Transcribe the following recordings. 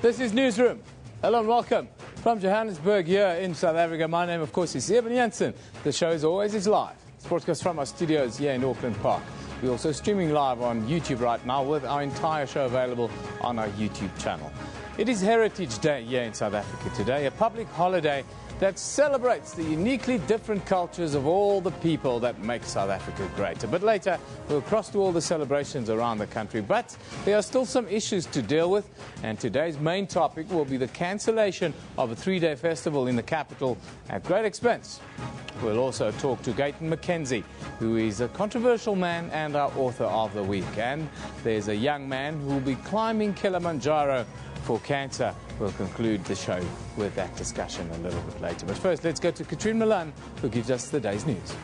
This is Newsroom. Hello and welcome from Johannesburg here in South Africa. My name, of course, is Eben Jansen. The show, as always, is live. It's broadcast from our studios here in Auckland Park. We're also streaming live on YouTube right now with our entire show available on our YouTube channel. It is Heritage Day here in South Africa today, a public holiday that celebrates the uniquely different cultures of all the people that make South Africa great. A bit later, we'll cross to all the celebrations around the country, but there are still some issues to deal with, and today's main topic will be the cancellation of a three-day festival in the capital at great expense. We'll also talk to Gayton McKenzie, who is a controversial man and our author of the week. And there's a young man who will be climbing Kilimanjaro for cancer. We'll conclude the show with that discussion a little bit later. But first, let's go to Katrine Milan, who gives us the day's news.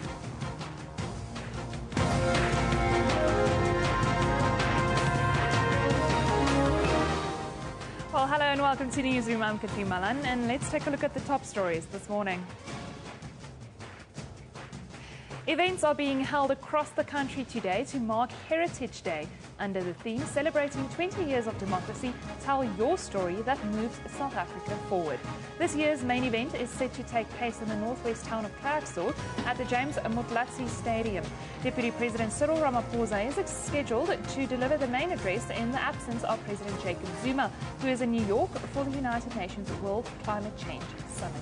Well, hello and welcome to Newsroom. I'm Katrine Milan, and let's take a look at the top stories this morning. Events are being held across the country today to mark Heritage Day under the theme Celebrating 20 Years of Democracy, Tell Your Story that Moves South Africa Forward. This year's main event is set to take place in the northwest town of Klerksdorp at the James Motlatsi Stadium. Deputy President Cyril Ramaphosa is scheduled to deliver the main address in the absence of President Jacob Zuma, who is in New York for the United Nations World Climate Change Summit.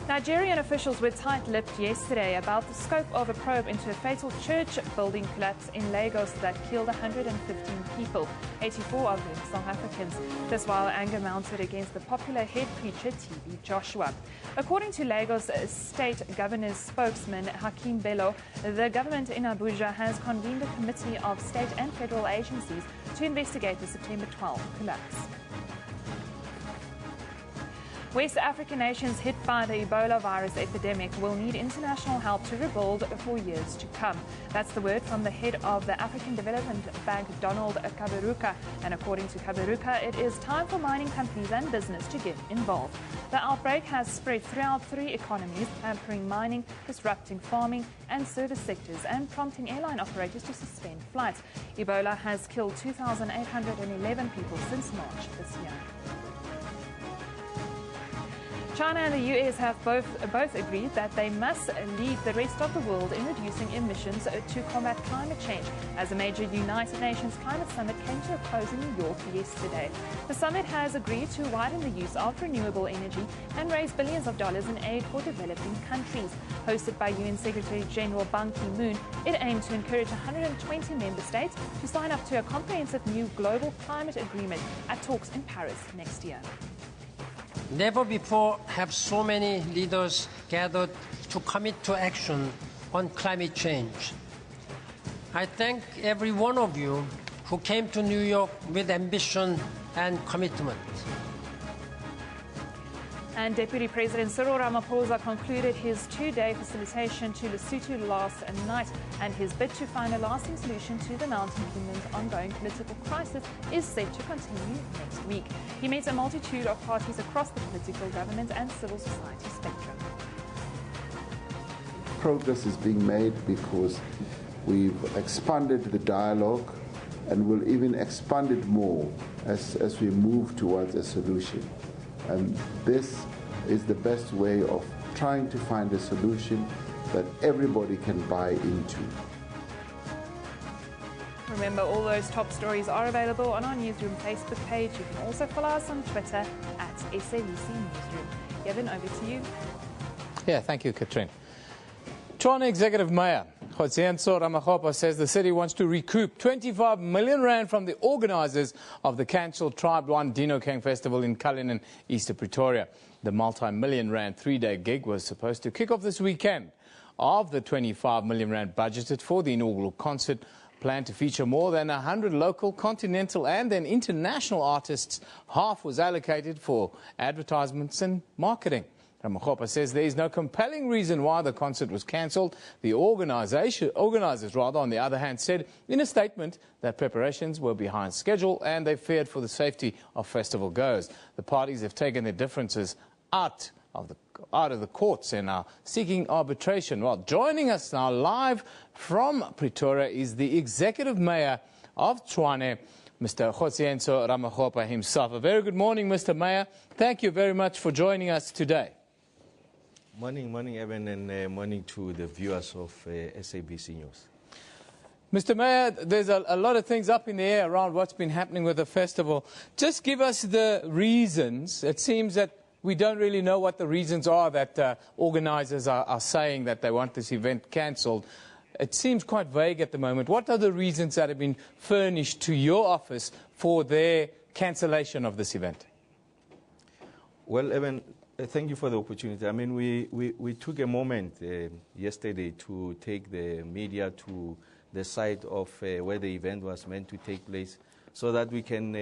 Nigerian officials were tight-lipped yesterday about the scope of a probe into a fatal church building collapse in Lagos that killed 115 people, 84 of them South Africans. This while anger mounted against the popular head preacher TB Joshua. According to Lagos State Governor's spokesman Hakeem Bello, the government in Abuja has convened a committee of state and federal agencies to investigate the September 12 collapse. West African nations hit by the Ebola virus epidemic will need international help to rebuild for years to come. That's the word from the head of the African Development Bank, Donald Kaberuka. And according to Kaberuka, it is time for mining companies and business to get involved. The outbreak has spread throughout 3 economies, hampering mining, disrupting farming and service sectors, and prompting airline operators to suspend flights. Ebola has killed 2,811 people since March this year. China and the US have both agreed that they must lead the rest of the world in reducing emissions to combat climate change, as a major United Nations climate summit came to a close in New York yesterday. The summit has agreed to widen the use of renewable energy and raise billions of dollars in aid for developing countries. Hosted by UN Secretary General Ban Ki-moon, it aimed to encourage 120 member states to sign up to a comprehensive new global climate agreement at talks in Paris next year. Never before have so many leaders gathered to commit to action on climate change. I thank every one of you who came to New York with ambition and commitment. And Deputy President Cyril Ramaphosa concluded his 2-day facilitation to Lesotho last night, and his bid to find a lasting solution to the Mountain Kingdom's ongoing political crisis is set to continue next week. He met a multitude of parties across the political, government and civil society spectrum. Progress is being made because we've expanded the dialogue and will even expand it more as we move towards a solution. And this is the best way of trying to find a solution that everybody can buy into. Remember, all those top stories are available on our Newsroom Facebook page. You can also follow us on Twitter at SABC Newsroom. Eben, over to you. Yeah, thank you, Katrine. Tshwane Executive Mayor Johannesburg Ramaphosa says the city wants to recoup 25 million rand from the organisers of the cancelled Tribe 1 Dino King Festival in Cullinan, east of Pretoria. The multi-million rand 3-day gig was supposed to kick off this weekend. Of the 25 million rand budgeted for the inaugural concert, planned to feature more than 100 local, continental and then international artists, half was allocated for advertisements and marketing. Ramaphosa says there is no compelling reason why the concert was cancelled. The organisers, on the other hand, said in a statement that preparations were behind schedule and they feared for the safety of festival goers. The parties have taken their differences out of the courts and are seeking arbitration. Well, joining us now live from Pretoria is the Executive Mayor of Tshwane, Mr. Kgotsienso Ramakgopa himself. A very good morning, Mr. Mayor. Thank you very much for joining us today. Morning, Eben, and morning to the viewers of SABC News. Mr. Mayor, there's a lot of things up in the air around what's been happening with the festival. Just give us the reasons. It seems that we don't really know what the reasons are that organizers are saying that they want this event cancelled. It seems quite vague at the moment. What are the reasons that have been furnished to your office for their cancellation of this event? Well, Eben, thank you for the opportunity. I mean, we took a moment yesterday to take the media to the site of where the event was meant to take place so that we can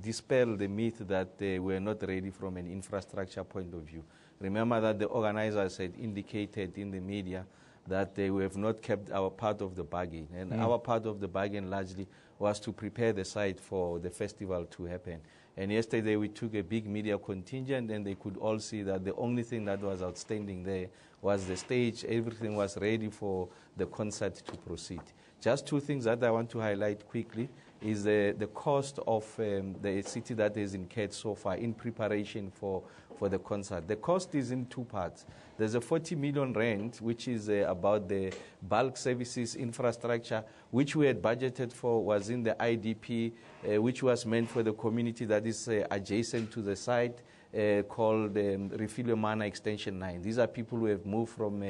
dispel the myth that we're not ready from an infrastructure point of view. Remember that the organizers had indicated in the media that we have not kept our part of the bargain. And our part of the bargain largely was to prepare the site for the festival to happen. And yesterday we took a big media contingent and they could all see that the only thing that was outstanding there was the stage. Everything was ready for the concert to proceed. Just two things that I want to highlight quickly is the cost of the city that is incurred so far in preparation for the concert. The cost is in two parts. There's a 40 million rand, which is about the bulk services infrastructure, which we had budgeted for, was in the IDP, which was meant for the community that is adjacent to the site, called Refilwe Mana Extension 9. These are people who have moved from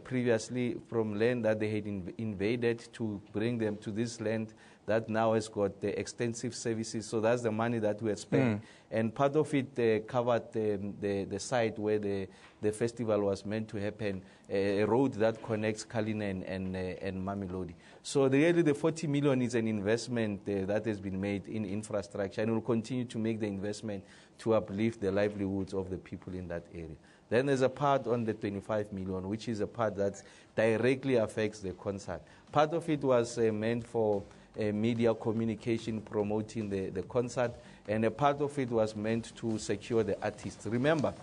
previously from land that they had invaded to bring them to this land that now has got the extensive services. So that's the money that we had spent. And part of it covered the site where the festival was meant to happen, a road that connects Cullinan and Mamelodi. So really the 40 million is an investment that has been made in infrastructure and will continue to make the investment to uplift the livelihoods of the people in that area. Then there's a part on the 25 million, which is a part that directly affects the concert. Part of it was meant for media communication, promoting the concert, and a part of it was meant to secure the artists. Remember,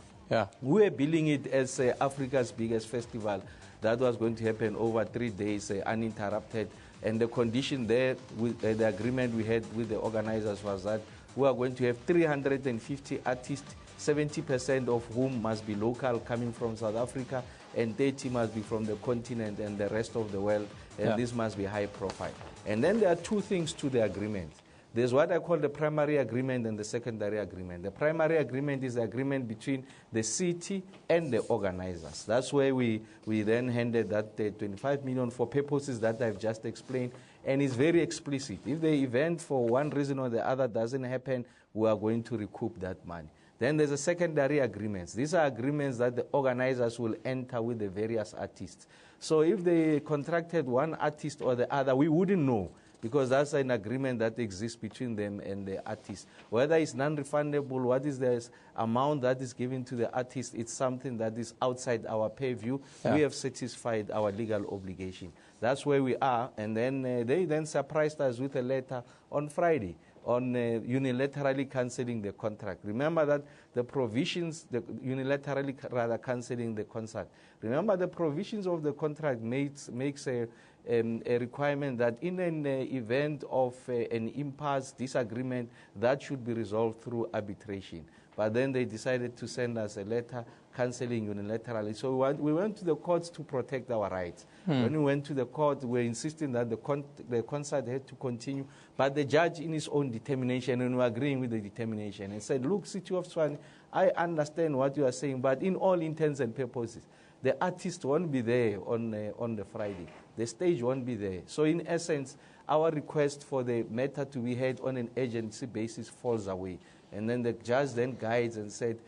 we were billing it as Africa's biggest festival that was going to happen over 3 days uninterrupted, and the condition there, with the agreement we had with the organizers was that we are going to have 350 artists, 70% of whom must be local, coming from South Africa, and 30 must be from the continent and the rest of the world, and this must be high profile. And then there are two things to the agreement. There's what I call the primary agreement and the secondary agreement. The primary agreement is the agreement between the city and the organizers. That's where we then handed that 25 million for purposes that I've just explained, and it's very explicit. If the event for one reason or the other doesn't happen, we are going to recoup that money. Then there's a secondary agreements. These are agreements that the organizers will enter with the various artists. So if they contracted one artist or the other, we wouldn't know, because that's an agreement that exists between them and the artist. Whether it's non-refundable, what is the amount that is given to the artist, it's something that is outside our purview. We have satisfied our legal obligation. That's where we are. And then they then surprised us with a letter on Friday on unilaterally cancelling the contract. Remember that the provisions, unilaterally rather cancelling the concert. Remember the provisions of the contract makes a requirement that in an event of an impasse, disagreement, that should be resolved through arbitration. But then they decided to send us a letter cancelling unilaterally. So we went to the courts to protect our rights. When we went to the court, we were insisting that the concert had to continue. But the judge, in his own determination, and we were agreeing with the determination, and said, look, City of Tshwane, I understand what you are saying, but in all intents and purposes, the artist won't be there on the Friday. The stage won't be there. So in essence, our request for the matter to be heard on an agency basis falls away. And then the judge then guides and said,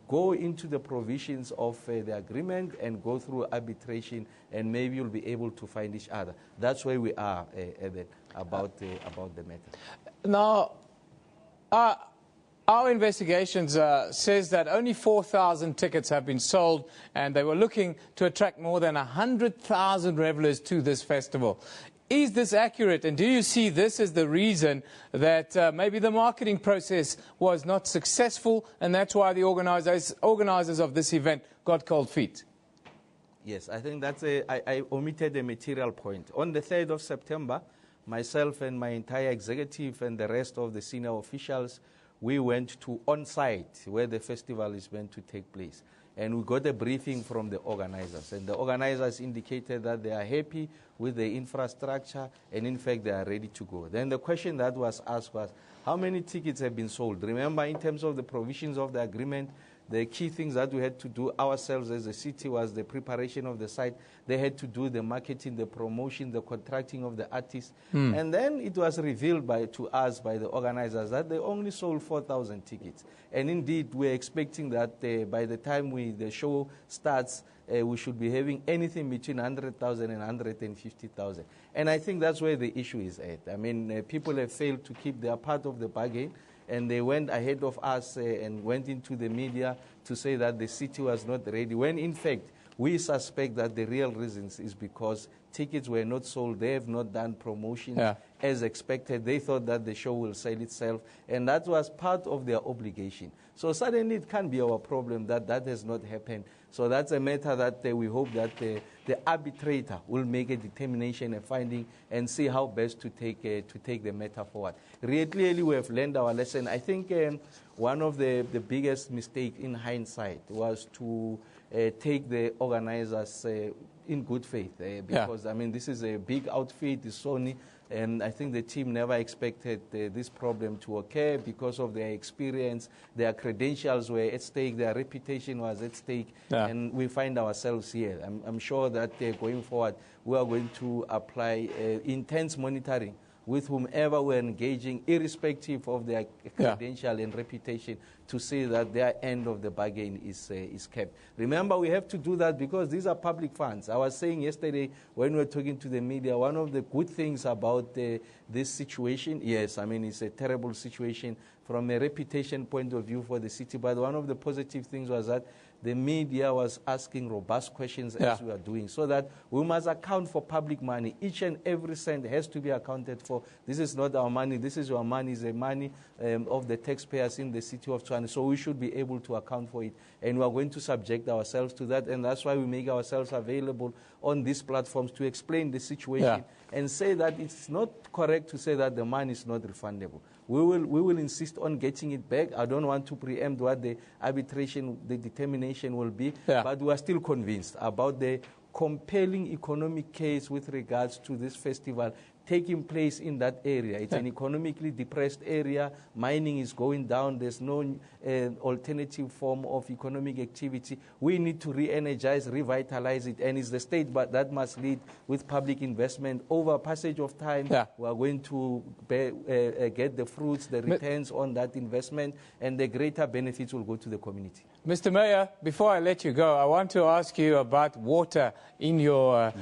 go into the provisions of the agreement and go through arbitration, and maybe you'll be able to find each other. That's where we are about the matter. Now, our investigations says that only 4,000 tickets have been sold, and they were looking to attract more than 100,000 revelers to this festival. Is this accurate, and do you see this as the reason that maybe the marketing process was not successful, and that's why the organizers of this event got cold feet? Yes, I think that's I omitted a material point. On the 3rd of September, myself and my entire executive and the rest of the senior officials, we went to on-site where the festival is meant to take place. And we got a briefing from the organizers. And the organizers indicated that they are happy with the infrastructure, and in fact, they are ready to go. Then the question that was asked was, how many tickets have been sold? Remember, in terms of the provisions of the agreement, the key things that we had to do ourselves as a city was the preparation of the site. They had to do the marketing, the promotion, the contracting of the artists. And then it was revealed to us by the organizers that they only sold 4,000 tickets. And indeed, we're expecting that by the time the show starts, we should be having anything between 100,000 and 150,000. And I think that's where the issue is at. I mean, people have failed to keep their part of the bargain. And they went ahead of us and went into the media to say that the city was not ready, when in fact we suspect that the real reasons is because tickets were not sold. They have not done promotions as expected. They thought that the show will sell itself, and that was part of their obligation. So suddenly it can't be our problem that that has not happened. So that's a matter that we hope that the arbitrator will make a determination, a finding, and see how best to take the matter forward. Clearly, we have learned our lesson. I think one of the biggest mistakes in hindsight was to take the organizers in good faith, because I mean, this is a big outfit, it's Sony, and I think the team never expected this problem to occur because of their experience. Their credentials were at stake, their reputation was at stake, and we find ourselves here. I'm sure that going forward, we are going to apply intense monitoring with whomever we're engaging, irrespective of their credential and reputation, to see that their end of the bargain is kept. Remember, we have to do that because these are public funds. I was saying yesterday when we were talking to the media, one of the good things about this situation, yes, I mean, it's a terrible situation from a reputation point of view for the city, but one of the positive things was that the media was asking robust questions as we are doing, so that we must account for public money. Each and every cent has to be accounted for. This is not our money. This is your money. It's the money of the taxpayers in the city of Tshwane. So we should be able to account for it. And we are going to subject ourselves to that. And that's why we make ourselves available on these platforms to explain the situation and say that it's not correct to say that the money is not refundable. We will insist on getting it back. I don't want to preempt what the arbitration, the determination will be, but we are still convinced about the compelling economic case with regards to this festival taking place in that area. It's an economically depressed area. Mining is going down. There's no alternative form of economic activity. We need to re-energize, revitalize it, and it's the state that must lead with public investment. Over a passage of time, we are going to get the fruits, the returns on that investment, and the greater benefits will go to the community. Mr. Mayor, before I let you go, I want to ask you about water in your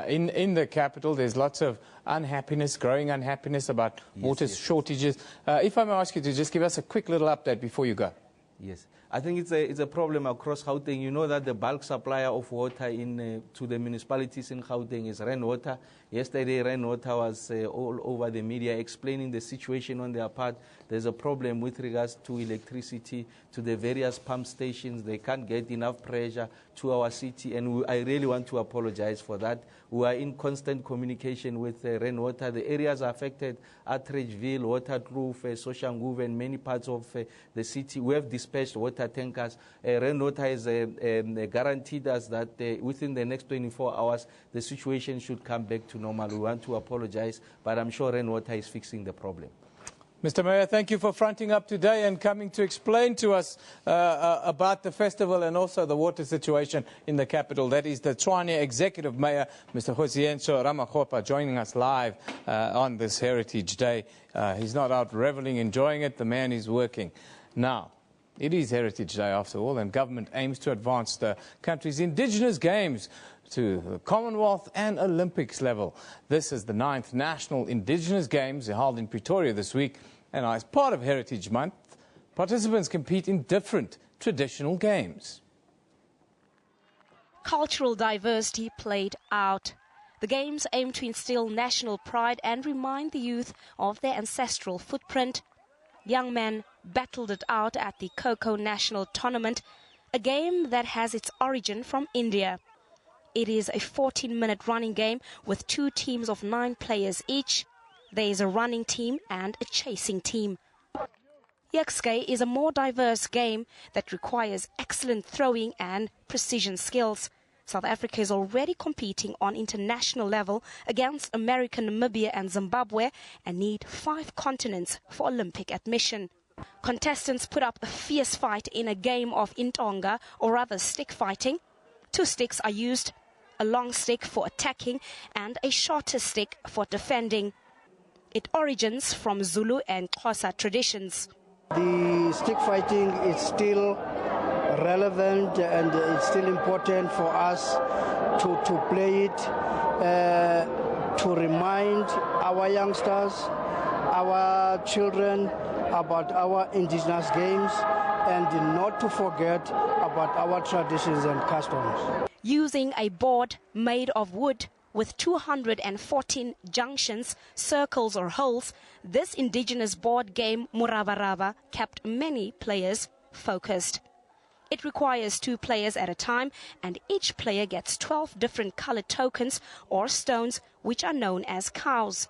in the capital. There's lots of unhappiness, growing unhappiness about water shortages. If I may ask you to just give us a quick little update before you go. Yes, I think it's a problem across Gauteng. You know that the bulk supplier of water to the municipalities in Gauteng is Rainwater. Yesterday, Rainwater was all over the media explaining the situation on their part. There's a problem with regards to electricity, to the various pump stations. They can't get enough pressure to our city, and I really want to apologize for that. We are in constant communication with Rainwater. The areas affected are Tredgeville, Waterkloof, Soshanguve, and many parts of the city. We have dispatched water tankers. Rainwater has guaranteed us that within the next 24 hours, the situation should come back to normal. We want to apologize, but I'm sure Rainwater is fixing the problem. Mr. Mayor, thank you for fronting up today and coming to explain to us about the festival and also the water situation in the capital. That is the Tshwane Executive Mayor, Mr. Kgosientsho Ramakgopa, joining us live on this Heritage Day. He's not out reveling, enjoying it. The man is working. Now, it is Heritage Day after all, and government aims to advance the country's indigenous games to the Commonwealth and Olympics level. This is the 9th National Indigenous Games held in Pretoria this week. And as part of Heritage Month, participants compete in different traditional games. Cultural diversity played out. The games aim to instill national pride and remind the youth of their ancestral footprint. Young men battled it out at the Kho National Tournament, a game that has its origin from India. It is a 14-minute running game with 2 teams of 9 players each. There is a running team and a chasing team. Yekske is a more diverse game that requires excellent throwing and precision skills. South Africa is already competing on international level against America, Namibia and Zimbabwe and need 5 continents for Olympic admission. Contestants put up a fierce fight in a game of intonga, or rather stick fighting. 2 sticks are used, a long stick for attacking and a shorter stick for defending. It origins from Zulu and Xhosa traditions. The stick fighting is still relevant and it's still important for us to play it, to remind our youngsters, our children about our indigenous games and not to forget about our traditions and customs. Using a board made of wood with 214 junctions, circles or holes, this indigenous board game Muravarava kept many players focused. It requires 2 players at a time and each player gets 12 different colored tokens or stones which are known as cows.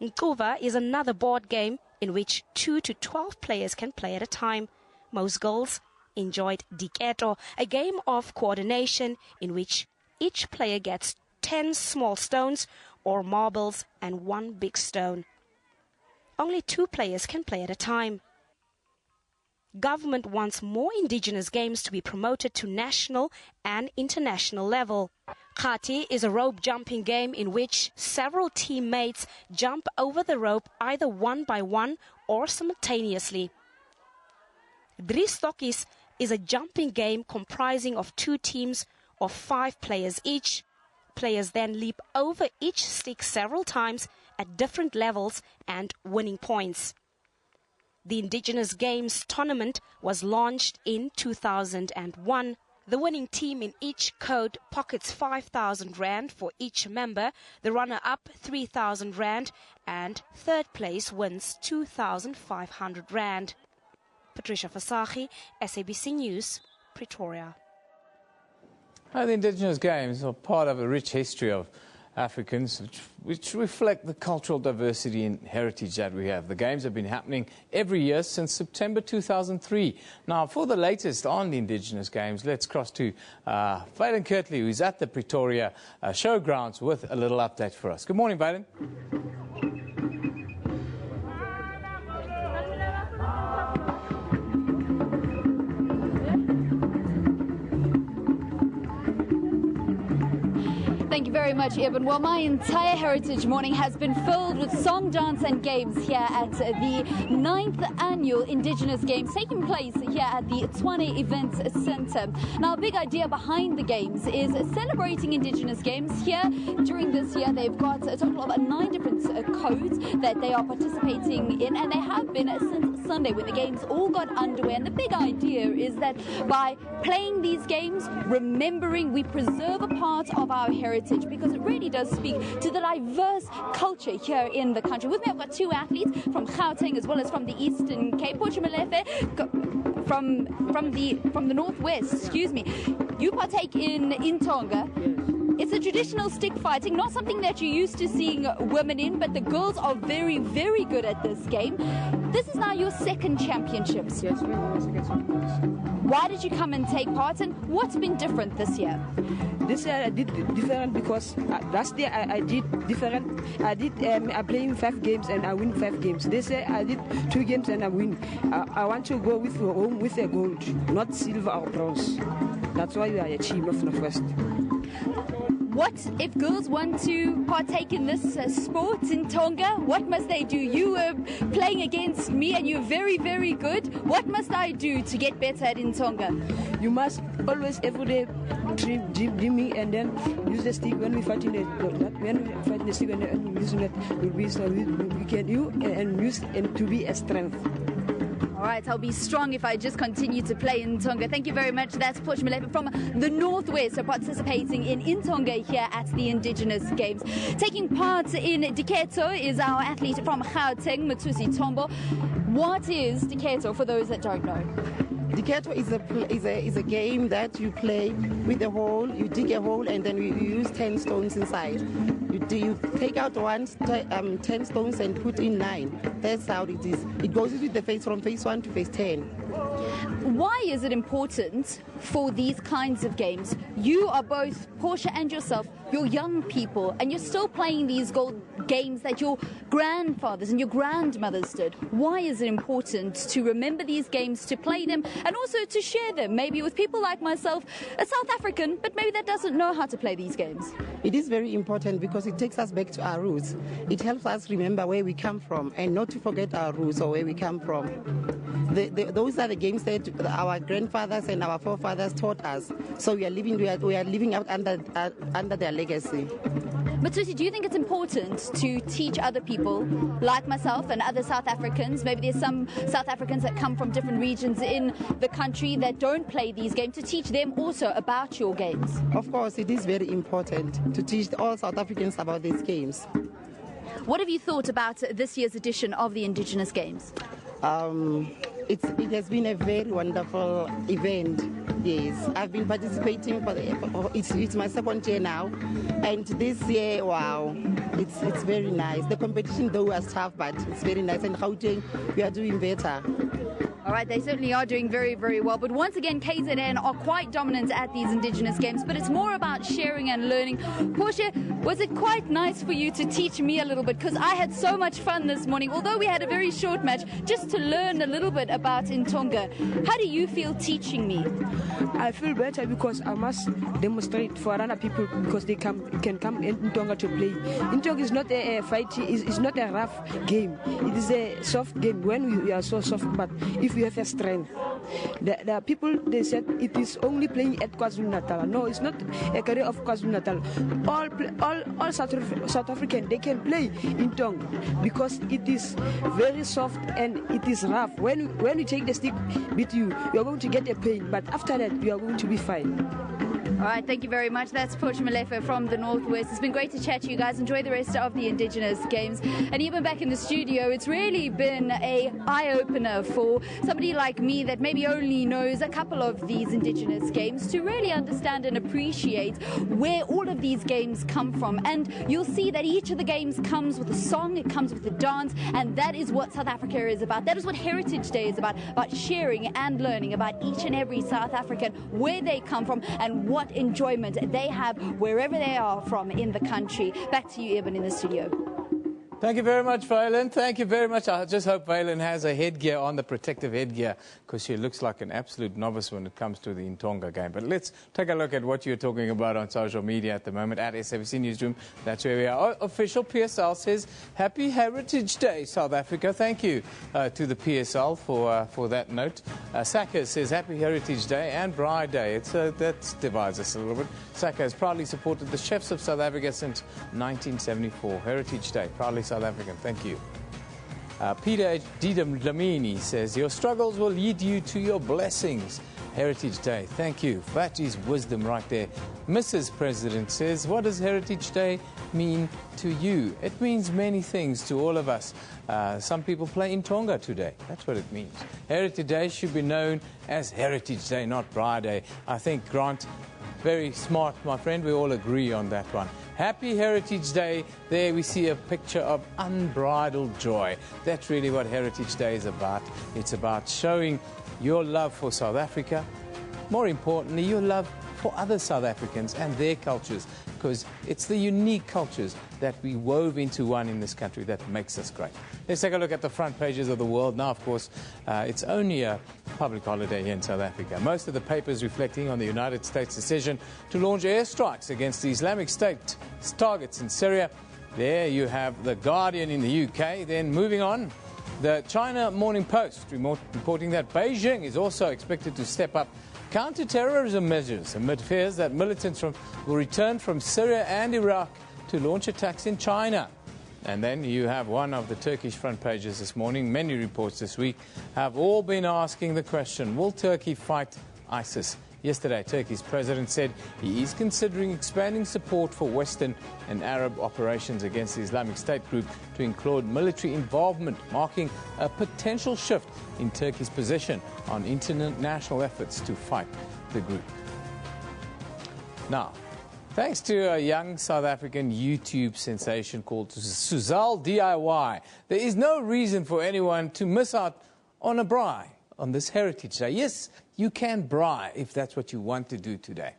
Nkuva is another board game in which 2 to 12 players can play at a time. Most girls enjoyed Diketo, a game of coordination in which each player gets 10 small stones or marbles and 1 big stone. Only 2 players can play at a time. Government wants more indigenous games to be promoted to national and international level. Khati is a rope jumping game in which several teammates jump over the rope either one by one or simultaneously. Drie Stokkies is a jumping game comprising of 2 teams of 5 players each. Players then leap over each stick several times at different levels and winning points. The Indigenous Games tournament was launched in 2001. The winning team in each code pockets 5,000 rand for each member, the runner-up 3,000 rand, and third place wins 2,500 rand. Patricia Fasahi, SABC News, Pretoria. The Indigenous Games are part of a rich history of Africans, which reflect the cultural diversity and heritage that we have. The Games have been happening every year since September 2003. Now, for the latest on the Indigenous Games, let's cross to Vaden Kirtley, who's at the Pretoria Showgrounds with a little update for us. Good morning, Vaden. Thank you very much, Eben. Well, my entire Heritage morning has been filled with song, dance and games here at the 9th Annual Indigenous Games taking place here at the Tshwane Events Centre. Now, a big idea behind the Games is celebrating Indigenous Games. Here, during this year, they've got a total of 9 different codes that they are participating in, and they have been since Sunday when the Games all got underway. And the big idea is that by playing these games, remembering we preserve a part of our heritage, because it really does speak to the diverse culture here in the country. With me, I've got 2 athletes from Gauteng as well as from the Eastern Cape. Malefe from the Northwest, excuse me. You partake in Tonga. It's a traditional stick fighting, not something that you're used to seeing women in, but the girls are very, very good at this game. This is now your 2nd championships. Yes, we're my 2nd championships. Why did you come and take part, and what's been different this year? This year I did different because last year I did different. I played 5 games and I win 5 games. This year I did 2 games and I win. I want to go with home with a gold, not silver or bronze. That's why we are a team of Northwest. What if girls want to partake in this sport in Tonga? What must they do? You were playing against me and you're very, very good. What must I do to get better at in Tonga? You must always every day dreaming and then use the stick when we fight in the stick and using it will be so we can use and to be a strength. All right, I'll be strong if I just continue to play in Tonga. Thank you very much. That's Malefe from the Northwest, participating in Tonga here at the Indigenous Games. Taking part in Diketo is our athlete from Gauteng, Matusi Tombo. What is Diketo for those that don't know? Diketo is a game that you play with a hole. You dig a hole and then you use 10 stones inside. You take out 10 stones and put in 9. That's how it is. It goes with the phase from phase 1 to phase 10. Why is it important for these kinds of games? You are both, Portia and yourself, you're young people, and you're still playing these games that your grandfathers and your grandmothers did. Why is it important to remember these games, to play them, and also to share them, maybe with people like myself, a South African, but maybe that doesn't know how to play these games? It is very important because it takes us back to our roots. It helps us remember where we come from and not to forget our roots or where we come from. Those are the games that our grandfathers and our forefathers taught us. So we are living out under their legacy. But Susie, do you think it's important to teach other people like myself and other South Africans? Maybe there's some South Africans that come from different regions in the country that don't play these games, to teach them also about your games? Of course, it is very important to teach all South Africans about these games. What have you thought about this year's edition of the Indigenous Games? It has been a very wonderful event. Yes, I've been participating it's my second year now, and this year, wow, it's very nice. The competition though was tough, but it's very nice, and Gauteng, we are doing better. All right, they certainly are doing very, very well. But once again, KZN are quite dominant at these Indigenous Games, but it's more about sharing and learning. Portia, was it quite nice for you to teach me a little bit? Because I had so much fun this morning, although we had a very short match, just to learn a little bit about Intonga. How do you feel teaching me? I feel better because I must demonstrate for other people because they can come in Intonga to play. Intonga is not a fight, it's not a rough game. It is a soft game when we are so soft, but if you have a strength. There are people, they said it is only playing at KwaZulu-Natal. No, it's not a career of KwaZulu-Natal. All South African, they can play in Tonga because it is very soft and it is rough. When you take the stick with you, you are going to get a pain, but after that, you are going to be fine. All right, thank you very much. That's Portia Malefa from the Northwest. It's been great to chat to you guys. Enjoy the rest of the Indigenous Games. And even back in the studio, it's really been an eye-opener for somebody like me that maybe only knows a couple of these Indigenous Games to really understand and appreciate where all of these games come from. And you'll see that each of the games comes with a song, it comes with a dance, and that is what South Africa is about. That is what Heritage Day is about sharing and learning about each and every South African, where they come from and what enjoyment they have wherever they are from in the country. Back to you, Eben, in the studio. Thank you very much, Valen. Thank you very much. I just hope Valen has a headgear on, the protective headgear, because she looks like an absolute novice when it comes to the Intonga game. But let's take a look at what you're talking about on social media at the moment at SABC Newsroom. That's where we are. Official PSL says, Happy Heritage Day, South Africa. Thank you to the PSL for that note. Saka says, Happy Heritage Day and Bride Day. That divides us a little bit. Saka has proudly supported the chefs of South Africa since 1974. Heritage Day, proudly South African. Thank you. Peter Dlamini says, your struggles will lead you to your blessings. Heritage Day. Thank you. That is wisdom right there. Mrs. President says, what does Heritage Day mean to you? It means many things to all of us. Some people play in Tonga today. That's what it means. Heritage Day should be known as Heritage Day, not Bride Day. I think, Grant, very smart, my friend. We all agree on that one. Happy Heritage Day. There we see a picture of unbridled joy. That's really what Heritage Day is about. It's about showing your love for South Africa. More importantly, your love for other South Africans and their cultures, because it's the unique cultures that we wove into one in this country that makes us great. Let's take a look at the front pages of the world. Now, of course, it's only a public holiday here in South Africa. Most of the papers reflecting on the United States' decision to launch airstrikes against the Islamic State targets in Syria. There you have The Guardian in the UK. Then moving on, the China Morning Post reporting that Beijing is also expected to step up counter-terrorism measures amid fears that militants will return from Syria and Iraq to launch attacks in China. And then you have one of the Turkish front pages this morning. Many reports this week have all been asking the question, will Turkey fight ISIS? Yesterday, Turkey's president said he is considering expanding support for Western and Arab operations against the Islamic State group to include military involvement, marking a potential shift in Turkey's position on international efforts to fight the group. Now, Thanks to a young South African YouTube sensation called Suzal DIY, there is no reason for anyone to miss out on a braai on this Heritage Day. Yes, you can braai if that's what you want to do today,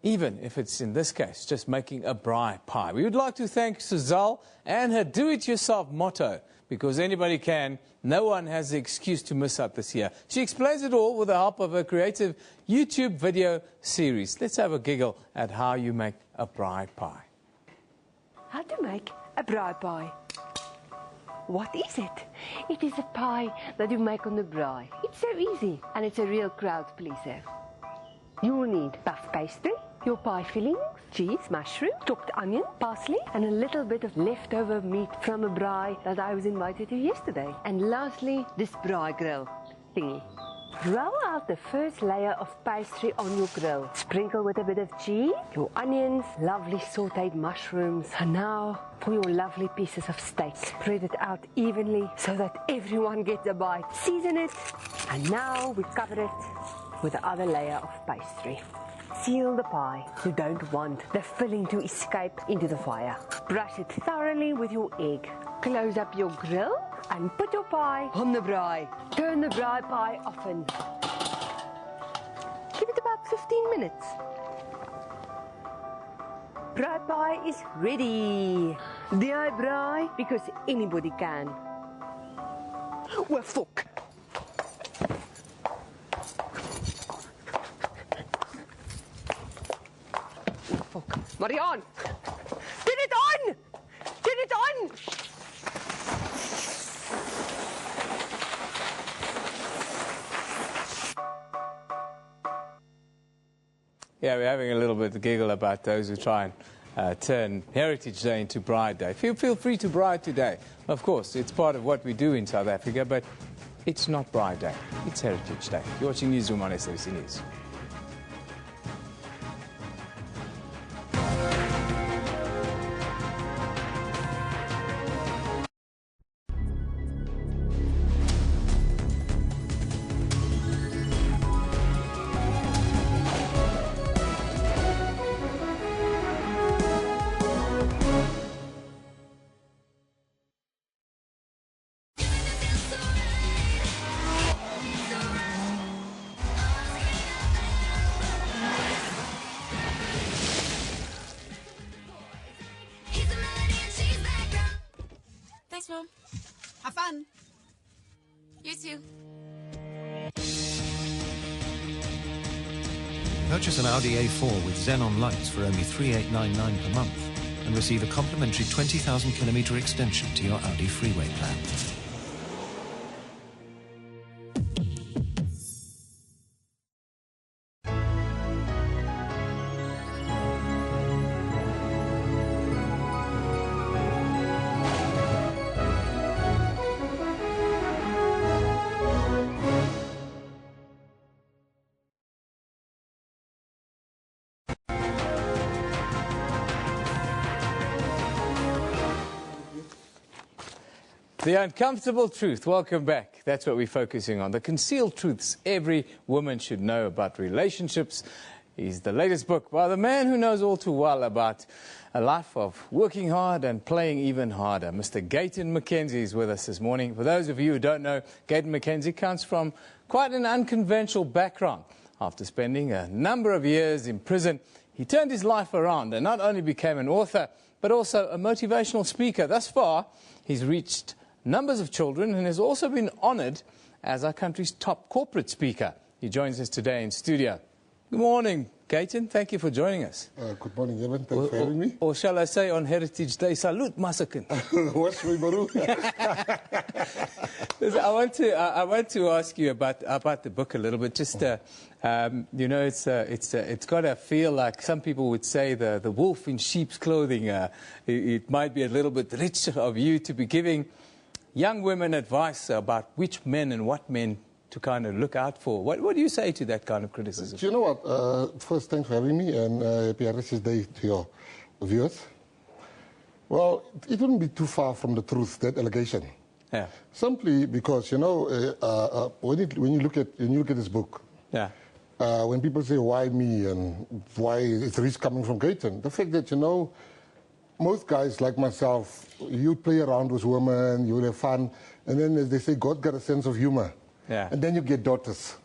even if it's, in this case, just making a braai pie. We would like to thank Suzal and her do-it-yourself motto, because anybody can, no one has the excuse to miss out this year. She explains it all with the help of a creative YouTube video series. Let's have a giggle at how you make a braai pie. How to make a braai pie. What is it? It is a pie that you make on the braai. It's so easy, and it's a real crowd pleaser. You will need puff pastry, your pie fillings, cheese, mushroom, chopped onion, parsley, and a little bit of leftover meat from a braai that I was invited to yesterday. And lastly, this braai grill thingy. Roll out the first layer of pastry on your grill. Sprinkle with a bit of cheese, your onions, lovely sautéed mushrooms, and now for your lovely pieces of steak. Spread it out evenly so that everyone gets a bite. Season it, and now we cover it with the other layer of pastry. Seal the pie. You don't want the filling to escape into the fire. Brush it thoroughly with your egg. Close up your grill and put your pie on the braai. Turn the braai pie often. Give it about 15 minutes. Braai pie is ready. DI braai because anybody can. Well, fuck. Marianne! Get it on! Get it on! Yeah, we're having a little bit of giggle about those who try and turn Heritage Day into Braai Day. Feel free to braai today. Of course, it's part of what we do in South Africa, but it's not Braai Day. It's Heritage Day. You're watching Newsroom on SABC News. Thanks, Mom. Have fun. You too. Purchase an Audi A4 with xenon lights for only $3,899 per month and receive a complimentary 20,000 kilometre extension to your Audi freeway plan. The uncomfortable truth. Welcome back. That's what we're focusing on. The concealed truths every woman should know about relationships is the latest book by the man who knows all too well about a life of working hard and playing even harder. Mr. Gayton McKenzie is with us this morning. For those of you who don't know, Gayton McKenzie comes from quite an unconventional background. After spending a number of years in prison, he turned his life around and not only became an author, but also a motivational speaker. Thus far, he's reached numbers of children and has also been honoured as our country's top corporate speaker. He joins us today in studio. Good morning, Gayton. Thank you for joining us. Good morning, Eben. Thanks for having me. Or shall I say on Heritage Day, salute Masakin. I want to ask you about the book a little bit. Just you know, it's got to feel like some people would say the wolf in sheep's clothing. It might be a little bit rich of you to be giving young women advice about which men and what men to kind of look out for. What do you say to that kind of criticism? Do you know what? First, thanks for having me, and happy Heritage Day to your viewers. Well, it wouldn't be too far from the truth, that allegation. Yeah. Simply because, you know, when you look at this book, yeah, when people say, why me, and why is Rich coming from Gayton? The fact that, you know, most guys like myself, you play around with women, you have fun, and then as they say, God got a sense of humor. Yeah. And then you get daughters.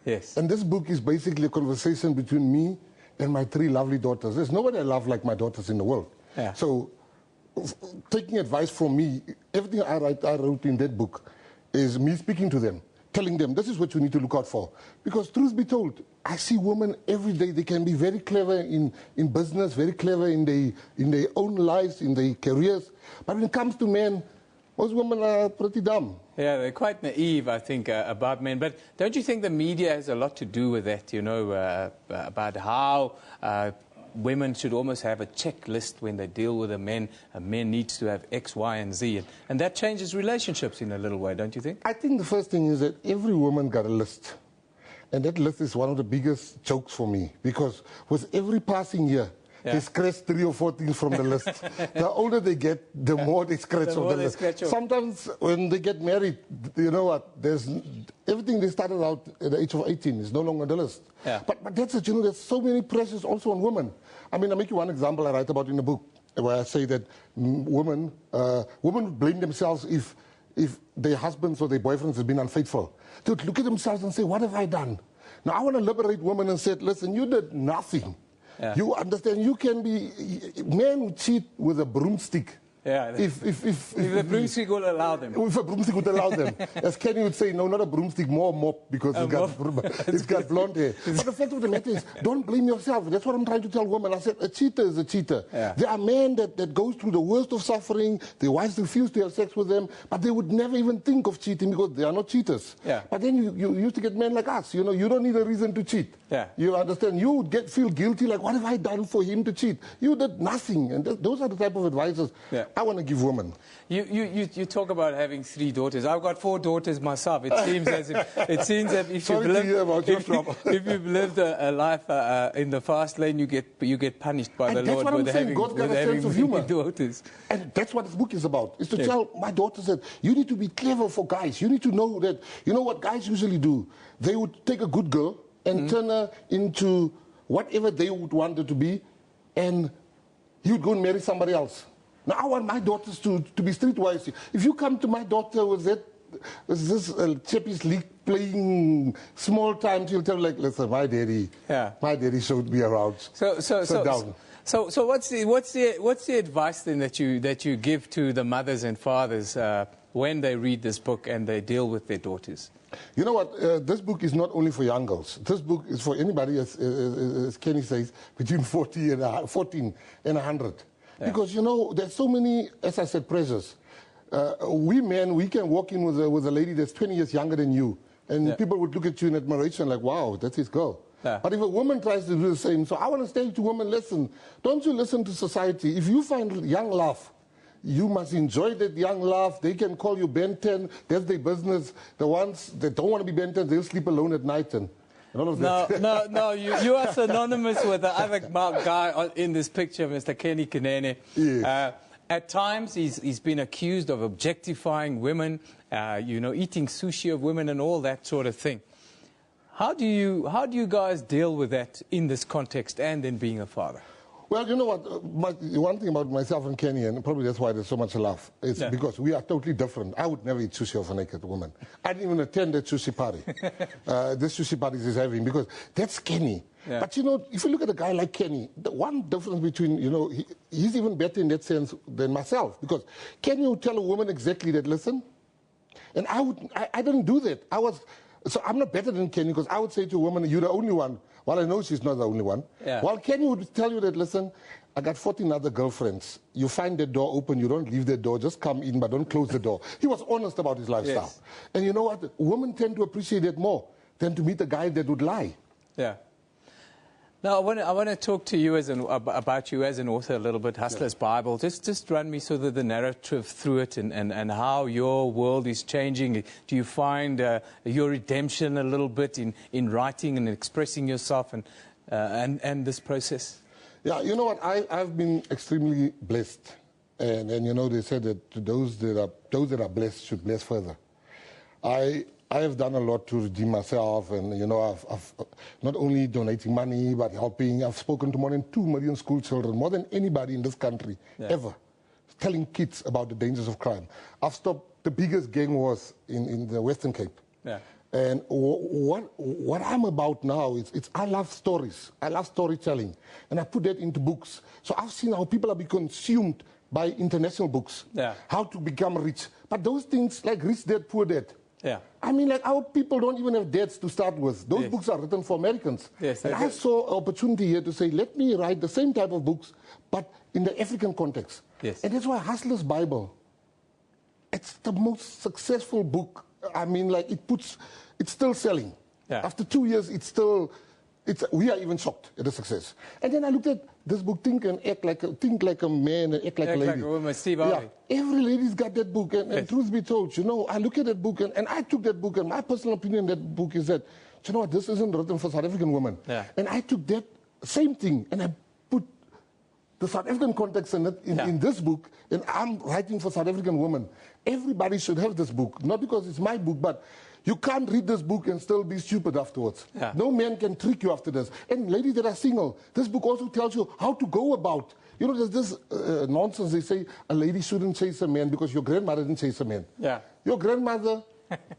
Yes. And this book is basically a conversation between me and my 3 lovely daughters. There's nobody I love like my daughters in the world. Yeah. So taking advice from me, everything I wrote in that book is me speaking to them, telling them this is what you need to look out for. Because truth be told, I see women every day. They can be very clever in business, very clever in their own lives, in their careers. But when it comes to men, most women are pretty dumb. Yeah, they're quite naive, I think, about men. But don't you think the media has a lot to do with that, you know, about how women should almost have a checklist when they deal with a man needs to have X, Y, and Z. And that changes relationships in a little way, don't you think? I think the first thing is that every woman got a list. And that list is one of the biggest jokes for me. Because with every passing year, they scratch 3 or 4 things from the list. The older they get, the more they scratch from the list. Sometimes when they get married, you know what, there's everything they started out at the age of 18 is no longer on the list. Yeah. But that's it, you know, there's so many pressures also on women. I mean, I'll make you one example I write about in the book, where I say that women blame themselves if their husbands or their boyfriends have been unfaithful. They would look at themselves and say, what have I done? Now, I want to liberate women and say, listen, you did nothing. Yeah. You understand, you can be, men who cheat with a broomstick. Yeah, if the broomstick will allow them. If a broomstick would allow them. As Kenny would say, no, not a broomstick, more a mop, because it's got blonde hair. But the fact of the matter is, don't blame yourself. That's what I'm trying to tell women. I said, a cheater is a cheater. Yeah. There are men that goes through the worst of suffering, their wives refuse to have sex with them, but they would never even think of cheating because they are not cheaters. Yeah. But then you used to get men like us, you know, you don't need a reason to cheat. Yeah. You understand? You would feel guilty, like, what have I done for him to cheat? You did nothing. And those are the type of advices I want to give women. You talk about having 3 daughters. I've got 4 daughters myself. It seems as if you've lived a life in the fast lane, you get punished by the Lord with having daughters. And that's what this book is about. Is to tell my daughters that you need to be clever for guys. You need to know that, you know what guys usually do? They would take a good girl and turn her into whatever they would want her to be, and he would go and marry somebody else. Now, I want my daughters to be streetwise. If you come to my daughter with this Champions League playing small time, she'll tell you, like, listen, my daddy showed me around. So what's the advice then that you give to the mothers and fathers when they read this book and they deal with their daughters? You know what? This book is not only for young girls. This book is for anybody, as Kenny says, between 14 and 100. Yeah. Because, you know, there's so many, as I said, pressures. We men, we can walk in with a lady that's 20 years younger than you, and people would look at you in admiration like, wow, that's his girl. Yeah. But if a woman tries to do the same, so I want to say to women, listen, don't you listen to society. If you find young love, you must enjoy that young love. They can call you Ben 10. That's their business. The ones that don't want to be Ben 10, they'll sleep alone at night and all of that. No, you are synonymous with the other guy in this picture, Mr. Kenny Kinene. Yes. At times, he's been accused of objectifying women, you know, eating sushi of women and all that sort of thing. How do you guys deal with that in this context and in being a father? Well, you know what, one thing about myself and Kenny, and probably that's why there's so much love, is because we are totally different. I would never eat sushi of a naked woman. I didn't even attend that sushi party. This sushi party is having, because that's Kenny. Yeah. But, you know, if you look at a guy like Kenny, the one difference between, you know, he's even better in that sense than myself. Because Kenny would tell a woman exactly that, listen, and I didn't do that. So I'm not better than Kenny, because I would say to a woman, you're the only one. Well, I know she's not the only one. Yeah. Well, Kenny would tell you that, listen, I got 14 other girlfriends. You find the door open, you don't leave the door, just come in, but don't close the door. He was honest about his lifestyle. Yes. And you know what? Women tend to appreciate that more than to meet a guy that would lie. Yeah. Now, I want to talk to you about you as an author a little bit, Hustler's Bible. Just run me sort of the narrative through it and how your world is changing. Do you find your redemption a little bit in writing and expressing yourself and this process? Yeah, you know what? I've been extremely blessed. And you know, they said that those that are blessed should bless further. I I have done a lot to redeem myself, and you know, I've not only donating money but helping. I've spoken to more than 2 million school children, more than anybody in this country ever, telling kids about the dangers of crime. I've stopped the biggest gang wars in the Western Cape. Yeah. And what I'm about now is I love stories. I love storytelling, and I put that into books. So I've seen how people are being consumed by international books. Yeah. How to become rich, but those things like Rich Dad Poor Dad. Yeah. I mean, like, our people don't even have dads to start with. Those books are written for Americans. Yes, and I saw an opportunity here to say, let me write the same type of books, but in the African context. Yes. And that's why Hustler's Bible, it's the most successful book. I mean, like, it's still selling. Yeah. After 2 years, we are even shocked at the success. And then I looked at this book, Think like a Man and Act Like a Lady. Like a woman, Steve Harvey. Yeah, every lady's got that book. And truth be told, you know, I look at that book and I took that book, and my personal opinion on that book is that, you know what, this isn't written for South African women. Yeah. And I took that same thing and I put the South African context in it in this book, and I'm writing for South African women. Everybody should have this book, not because it's my book, but you can't read this book and still be stupid afterwards. Yeah. No man can trick you after this. And ladies that are single, this book also tells you how to go about. You know, there's this nonsense. They say a lady shouldn't chase a man because your grandmother didn't chase a man. Yeah. Your grandmother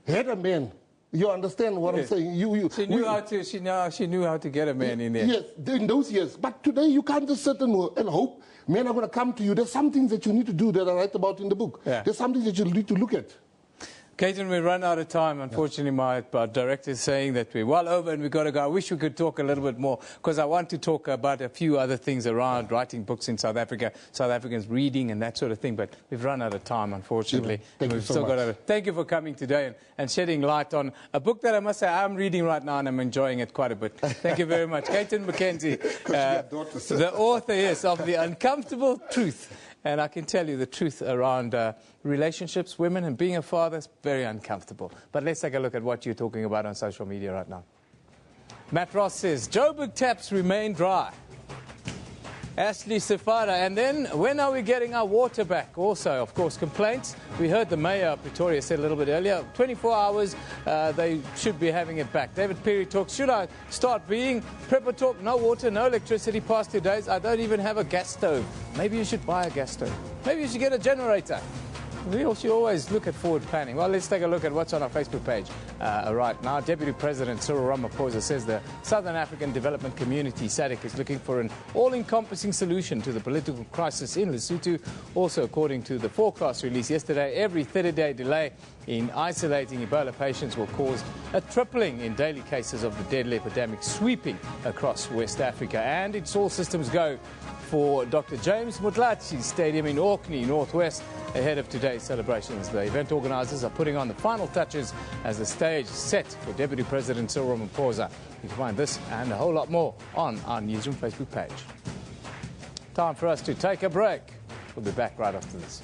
had a man. You understand what I'm saying? She knew how to get a man in there. Yes, in those years. But today you can't just sit and hope men are going to come to you. There's some things that you need to do that I write about in the book. Yeah. There's some things that you need to look at. Caitlin, we run out of time. Unfortunately, my director is saying that we're well over and we've got to go. I wish we could talk a little bit more, because I want to talk about a few other things around writing books in South Africa, South Africans reading and that sort of thing. But we've run out of time, unfortunately. Thank you so much. Thank you for coming today and shedding light on a book that I must say I'm reading right now and I'm enjoying it quite a bit. Thank you very much. Caitlin McKenzie, the author, of The Uncomfortable Truth. And I can tell you the truth around relationships, women, and being a father is very uncomfortable. But let's take a look at what you're talking about on social media right now. Matt Ross says, Joburg taps remain dry. Ashley Sefara, and then when are we getting our water back? Also, of course, complaints. We heard the mayor of Pretoria said a little bit earlier, 24 hours, they should be having it back. David Perry talks, should I start being? Prepper talk, no water, no electricity past 2 days. I don't even have a gas stove. Maybe you should buy a gas stove. Maybe you should get a generator. We should always look at forward planning. Well, let's take a look at what's on our Facebook page right now. Deputy President Cyril Ramaphosa says the Southern African Development Community, SADC, is looking for an all-encompassing solution to the political crisis in Lesotho. Also, according to the forecast released yesterday, every 30-day delay in isolating Ebola patients will cause a tripling in daily cases of the deadly epidemic sweeping across West Africa. And it's all systems go for Dr. James Mutlatsi Stadium in Orkney, Northwest, ahead of today's celebrations. The event organisers are putting on the final touches as the stage is set for Deputy President Cyril Ramaphosa. You can find this and a whole lot more on our Newsroom Facebook page. Time for us to take a break. We'll be back right after this.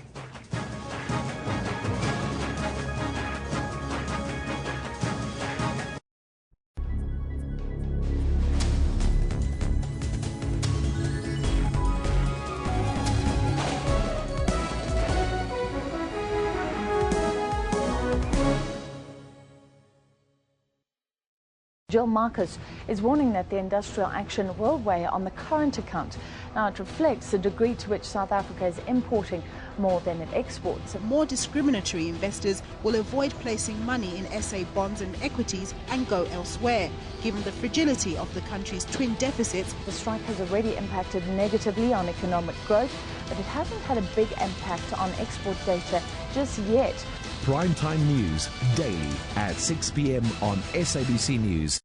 Jill Marcus is warning that the industrial action will weigh on the current account. Now, it reflects the degree to which South Africa is importing more than it exports. More discriminatory investors will avoid placing money in SA bonds and equities and go elsewhere, given the fragility of the country's twin deficits. The strike has already impacted negatively on economic growth, but it hasn't had a big impact on export data just yet. Primetime News, daily at 6 p.m. on SABC News.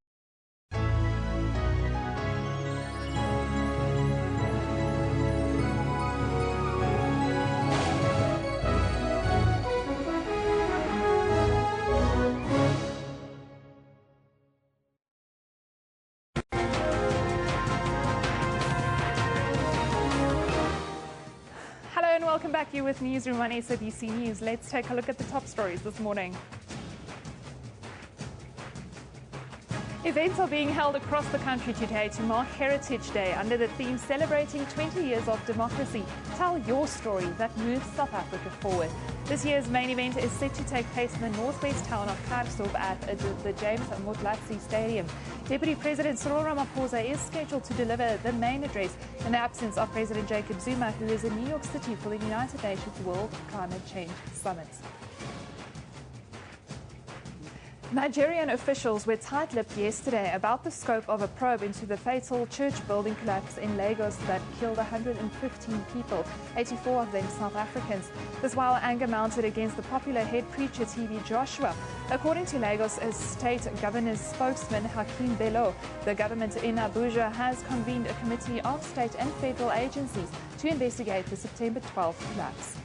Welcome back. You're with Newsroom on SABC News. Let's take a look at the top stories this morning. Events are being held across the country today to mark Heritage Day under the theme celebrating 20 years of democracy. Tell your story that moves South Africa forward. This year's main event is set to take place in the northwest town of Krugersdorp at the James Motlatsi Stadium. Deputy President Cyril Ramaphosa is scheduled to deliver the main address in the absence of President Jacob Zuma, who is in New York City for the United Nations World Climate Change Summit. Nigerian officials were tight-lipped yesterday about the scope of a probe into the fatal church building collapse in Lagos that killed 115 people, 84 of them South Africans. This while anger mounted against the popular head preacher TB Joshua. According to Lagos State Governor's spokesman Hakeem Bello, the government in Abuja has convened a committee of state and federal agencies to investigate the September 12th collapse.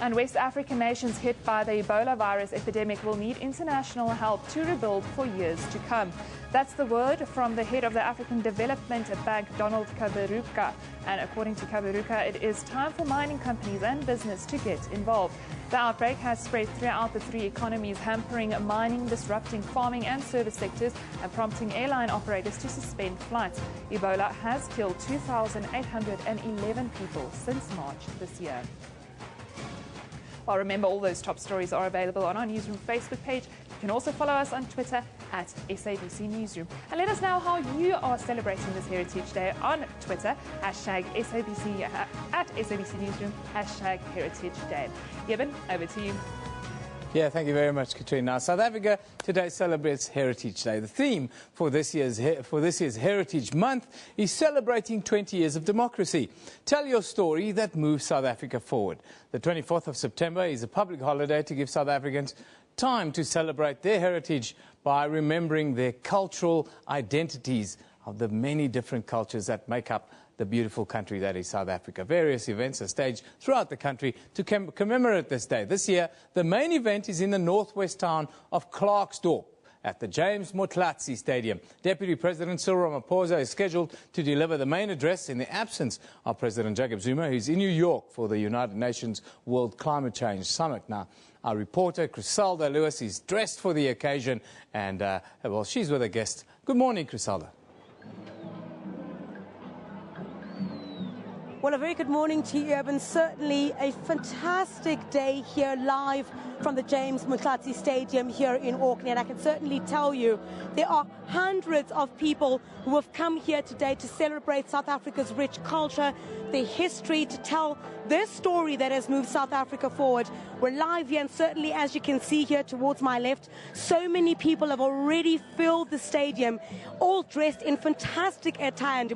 And West African nations hit by the Ebola virus epidemic will need international help to rebuild for years to come. That's the word from the head of the African Development Bank, Donald Kaberuka. And according to Kaberuka, it is time for mining companies and business to get involved. The outbreak has spread throughout the three economies, hampering mining, disrupting farming and service sectors, and prompting airline operators to suspend flights. Ebola has killed 2,811 people since March this year. Well, remember, all those top stories are available on our Newsroom Facebook page. You can also follow us on Twitter at SABC Newsroom. And let us know how you are celebrating this Heritage Day on Twitter, hashtag SABC, at SABC Newsroom, hashtag Heritage Day. Eben, over to you. Yeah, thank you very much, Katrina. Now, South Africa today celebrates Heritage Day. The theme for this year's Heritage Month is celebrating 20 years of democracy. Tell your story that moves South Africa forward. The 24th of September is a public holiday to give South Africans time to celebrate their heritage by remembering their cultural identities of the many different cultures that make up the beautiful country that is South Africa. Various events are staged throughout the country to commemorate this day. This year, the main event is in the northwest town of Krugersdorp at the James Motlatsi Stadium. Deputy President Cyril Ramaphosa is scheduled to deliver the main address in the absence of President Jacob Zuma, who's in New York for the United Nations World Climate Change Summit. Now, our reporter, Griselda Lewis, is dressed for the occasion, and, well, she's with a guest. Good morning, Griselda. Well, a very good morning to you, Eben. Certainly a fantastic day here live from the James Motlatsi Stadium here in Auckland. I can certainly tell you there are hundreds of people who have come here today to celebrate South Africa's rich culture, their history, to tell their story that has moved South Africa forward. We're live here, and certainly, as you can see here towards my left, so many people have already filled the stadium, all dressed in fantastic attire.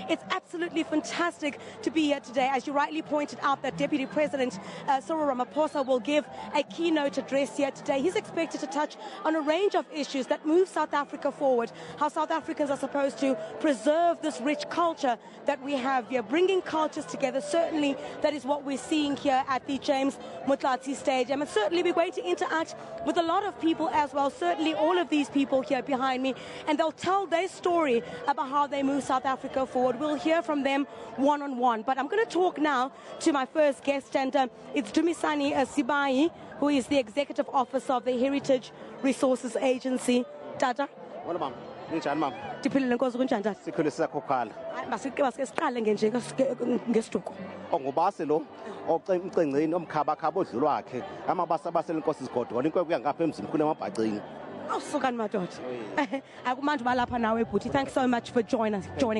It's absolutely fantastic to be here today. As you rightly pointed out, that Deputy President Cyril Ramaphosa will give a keynote address here today. He's expected to touch on a range of issues that move South Africa forward, how South Africans are supposed to preserve this rich culture that we have here, bringing cultures together. Certainly, that is what we're seeing here at the James Motlatsi Stadium. And certainly, we're going to interact with a lot of people as well, certainly all of these people here behind me, and they'll tell their story about how they move South Africa forward. We'll hear from them one-on-one. But I'm going to talk now to my first guest, and it's Dumisani Sibai, who is the Executive Officer of the Heritage Resources Agency. Tata. Ndiphilile nkosi kunjani? Sikhule sisakhokhala. Masike siqale nje ngesiduko. Ongubase lo omcengcini omkhabakhaba odlula wakhe amabasa abasela inkosi isigodo wona inkweku yangapha emzini khule emabhacini. Awusukani madoda. Akumanje balapha nawe bhuti. Thanks so much for joining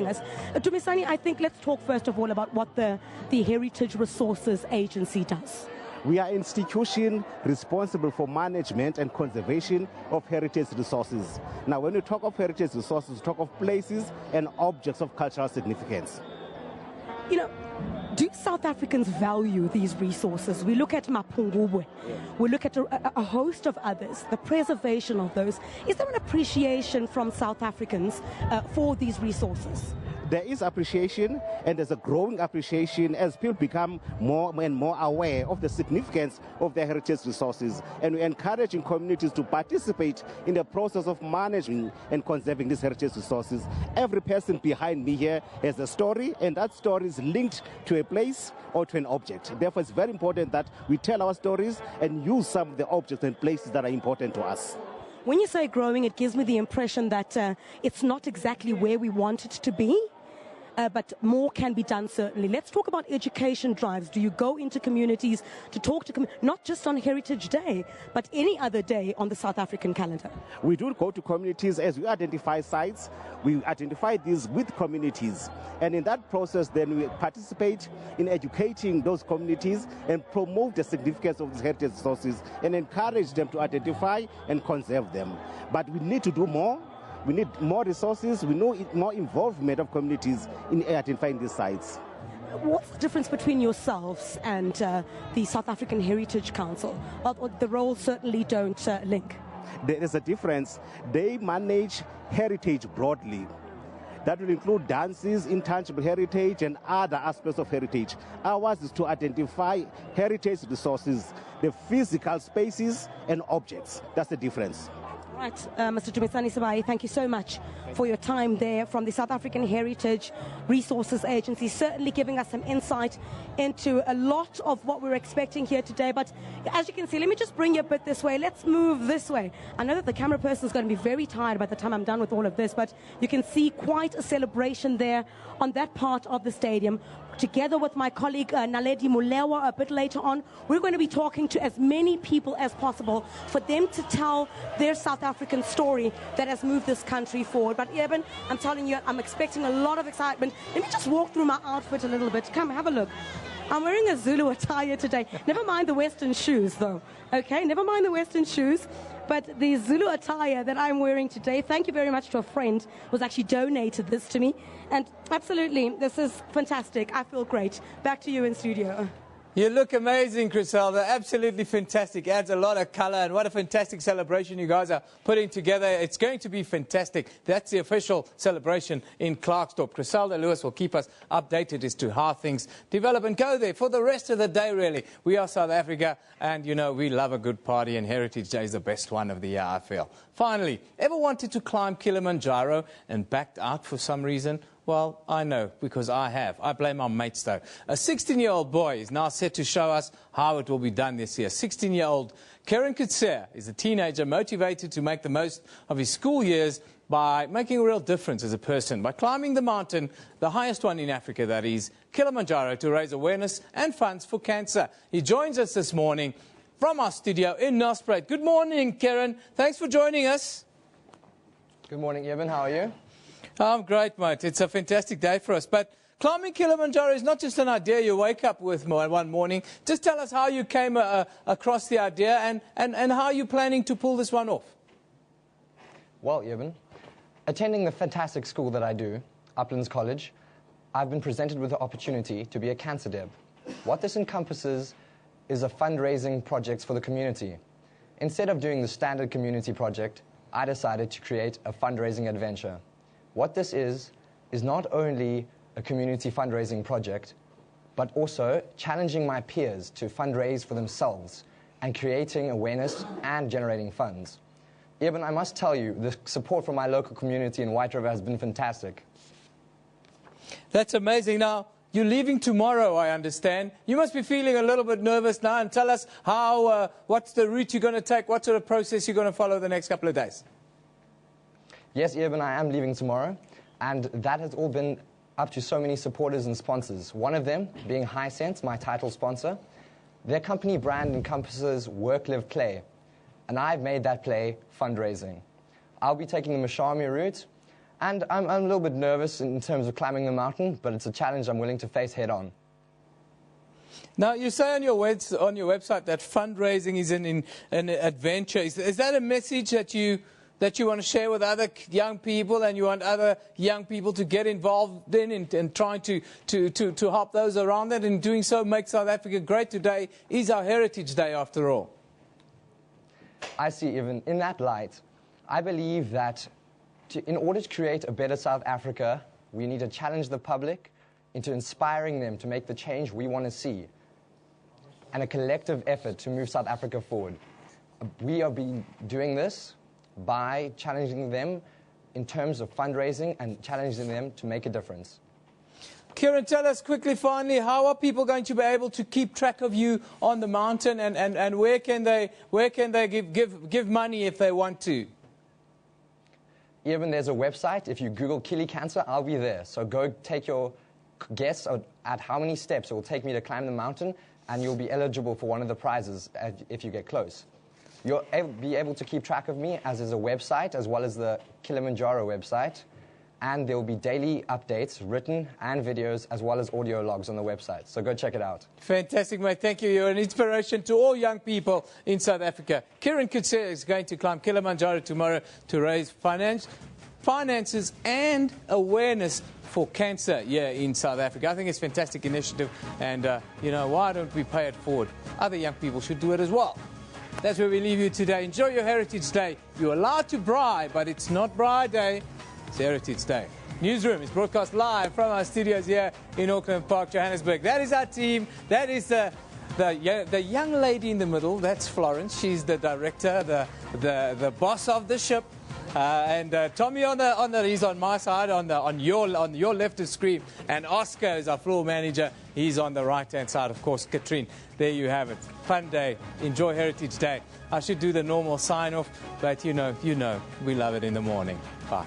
us. Dumisani, I think let's talk first of all about what the Heritage Resources Agency does. We are an institution responsible for management and conservation of heritage resources. Now, when we talk of heritage resources, we talk of places and objects of cultural significance. You know, do South Africans value these resources? We look at Mapungubwe, we look at a host of others, the preservation of those. Is there an appreciation from South Africans for these resources? there is appreciation, and there's a growing appreciation as people become more and more aware of the significance of their heritage resources. And we're encouraging communities to participate in the process of managing and conserving these heritage resources. Every person behind me here has a story, and that story is linked to a place or to an object. Therefore, it's very important that we tell our stories and use some of the objects and places that are important to us. When you say growing, it gives me the impression that it's not exactly where we want it to be. But more can be done, certainly. Let's talk about education drives. Do you go into communities to talk to not just on Heritage Day, but any other day on the South African calendar? We do go to communities as we identify sites. We identify these with communities. And in that process, then we participate in educating those communities and promote the significance of these heritage resources and encourage them to identify and conserve them. But we need to do more. We need more resources. We need more involvement of communities in identifying these sites. What's the difference between yourselves and the South African Heritage Council? Well, the roles certainly don't link. There is a difference. They manage heritage broadly. That will include dances, intangible heritage, and other aspects of heritage. Ours is to identify heritage resources, the physical spaces and objects. That's the difference. Right, Mr. Dumisani Sabai, thank you so much for your time there from the South African Heritage Resources Agency, certainly giving us some insight into a lot of what we're expecting here today. But as you can see, let me just bring you a bit this way. Let's move this way. I know that the camera person is going to be very tired by the time I'm done with all of this, but you can see quite a celebration there on that part of the stadium. Together with my colleague Naledi Mulewa a bit later on, we're going to be talking to as many people as possible for them to tell their South African story that has moved this country forward. But Eben, I'm telling you, I'm expecting a lot of excitement. Let me just walk through my outfit a little bit. Come, have a look. I'm wearing a Zulu attire today. Never mind the Western shoes, though. Okay, never mind the Western shoes. But the Zulu attire that I'm wearing today, thank you very much to a friend who's actually donated this to me. And absolutely, this is fantastic. I feel great. Back to you in studio. You look amazing, Griselda. Absolutely fantastic. Adds a lot of color, and what a fantastic celebration you guys are putting together. It's going to be fantastic. That's the official celebration in Klerksdorp. Griselda Lewis will keep us updated as to how things develop, and go there for the rest of the day, really. We are South Africa, and, you know, we love a good party, and Heritage Day is the best one of the year, I feel. Finally, ever wanted to climb Kilimanjaro and backed out for some reason? Well, I know, because I have. I blame our mates, though. A 16-year-old boy is now set to show us how it will be done this year. 16-year-old Karen Kutser is a teenager motivated to make the most of his school years by making a real difference as a person, by climbing the mountain, the highest one in Africa, that is, Kilimanjaro, to raise awareness and funds for cancer. He joins us this morning from our studio in Nelspruit. Good morning, Karen. Thanks for joining us. Good morning, Eben. How are you? I'm great, mate. It's a fantastic day for us. But climbing Kilimanjaro is not just an idea you wake up with one morning. Just tell us how you came across the idea and how you're planning to pull this one off. Well, Eben, attending the fantastic school that I do, Uplands College, I've been presented with the opportunity to be a cancer deb. What this encompasses is a fundraising project for the community. Instead of doing the standard community project, I decided to create a fundraising adventure. What this is not only a community fundraising project, but also challenging my peers to fundraise for themselves and creating awareness and generating funds. Eben, I must tell you, the support from my local community in White River has been fantastic. That's amazing. Now, you're leaving tomorrow, I understand. You must be feeling a little bit nervous now, and tell us how, what's the route you're going to take, what sort of process you're going to follow the next couple of days. Yes, Eben, I am leaving tomorrow, and that has all been up to so many supporters and sponsors. One of them being Hisense, my title sponsor. Their company brand encompasses work, live, play, and I've made that play fundraising. I'll be taking the Mashami route, and I'm a little bit nervous in terms of climbing the mountain, but it's a challenge I'm willing to face head on. Now, you say on your website that fundraising is an adventure. Is that a message that you want to share with other young people, and you want other young people to get involved in and trying to help those around that, and doing so make South Africa great? Today is our Heritage Day, after all. I see, even in that light, I believe that in order to create a better South Africa, We need to challenge the public into inspiring them to make the change we want to see, and a collective effort to move South Africa forward. We are doing this by challenging them in terms of fundraising and challenging them to make a difference. Kieran, tell us quickly, finally, how are people going to be able to keep track of you on the mountain, and where can they give money if they want to? Even there's a website. If you Google Kili Cancer, I'll be there. So go take your guess at how many steps it will take me to climb the mountain, and you'll be eligible for one of the prizes if you get close. You'll be able to keep track of me as is a website, as well as the Kilimanjaro website. And there will be daily updates, written and videos, as well as audio logs on the website. So go check it out. Fantastic, mate. Thank you. You're an inspiration to all young people in South Africa. Kieran Kutse is going to climb Kilimanjaro tomorrow to raise finances and awareness for cancer here in South Africa. I think it's a fantastic initiative. And, you know, why don't we pay it forward? Other young people should do it as well. That's where we leave you today. Enjoy your Heritage Day. You're allowed to braai, but it's not Braai Day. It's Heritage Day. Newsroom is broadcast live from our studios here in Auckland Park, Johannesburg. That is our team. That is the young lady in the middle. That's Florence. She's the director, the boss of the ship. And Tommy he's on my side, on your left of screen, and Oscar is our floor manager. He's on the right hand side, of course. Katrine, there you have it. Fun day. Enjoy Heritage Day. I should do the normal sign off, but you know, we love it in the morning. Bye.